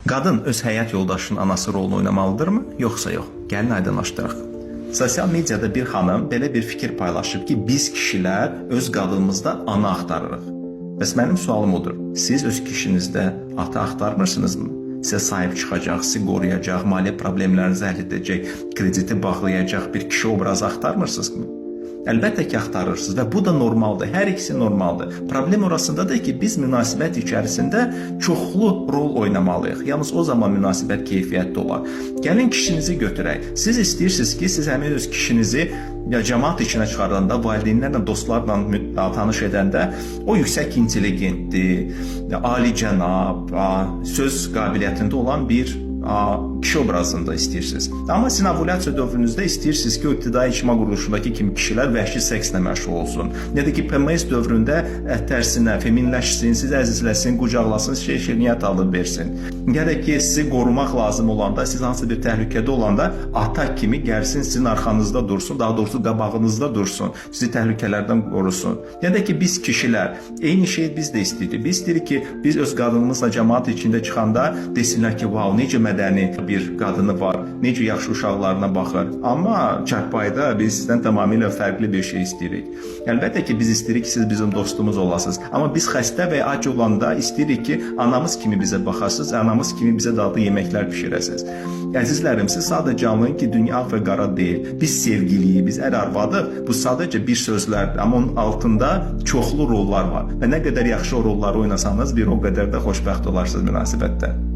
Qadın öz həyat yoldaşının anası rolunu oynamalıdırmı, yoxsa yox? Gəlin aydınlaşdıraq. Sosial mediada bir xanım belə bir fikir paylaşıb ki, biz kişilər öz qadınımızda ana axtarırıq. Bəs mənim sualım odur. Siz öz kişinizdə ata axtarmırsınızmı? Sizə sahib çıxacaq, sizi qoruyacaq, maliyyə problemlərinizi həll edəcək, krediti bağlayacaq bir kişi obrazı axtarmırsınızmı? Əlbəttə ki, axtarırsınız və bu da normaldır. Hər ikisi normaldır. Problem orasındadır ki, biz münasibət içərisində çoxlu rol oynamalıyıq. Yalnız o zaman münasibət keyfiyyətli olar. Gəlin kişinizi götürək. Siz istəyirsiniz ki, siz həmin öz kişinizi cəmaat içinə çıxardanda, valideynlərlə, dostlarla tanış edəndə o yüksək intelligentdir, alicənab, söz qabiliyyətində olan bir kişi obrazında istəyirsiniz. Amma sizin ovulyasiya dövrünüzdə istəyirsiniz ki, o ibtidai icma quruluşundakı kimi kişilər vəhşi sekslə məşğul olsun. Ya da ki, PMS dövründə tərsinə feminləşsin, sizi əzizləsin, qucaqlasın, şirniyyət alıb versin. Gərək ki, sizi qorumaq lazım olanda, siz hansı bir təhlükədə olanda ata kimi gəlsin, sizin arxanızda dursun, daha doğrusu qabağınızda dursun, sizi təhlükələrdən qorusun. Ya da ki, biz kişilər, eyni şeyi biz də istəyirik. Biz istəyirik ki, biz öz qadınımızla cəmaat içində çıxanda desinlər ki, wow, necə mədəni bir qadını var, necə yaxşı uşaqlarına baxır. Amma çarpayda biz sizdən tamamilə fərqli bir şey istəyirik. Əlbəttə ki, biz istəyirik ki, siz bizim dostumuz olasınız. Amma biz xəstə və ac olanda istəyirik ki, anamız kimi bizə baxasınız, anamız kimi bizə dadlı yeməklər bişirəsiniz. Əzizlərim, siz sadəcə anlayın ki, dünya və qara deyil. Biz sevgiliyik, biz ər-arvadıq. Bu sadəcə bir sözlərdir. Amma onun altında çoxlu rollar var. Və nə qədər yaxşı o rolları oynasanız, bir o qədər də xoşbəxt olarsınız münasibətdə.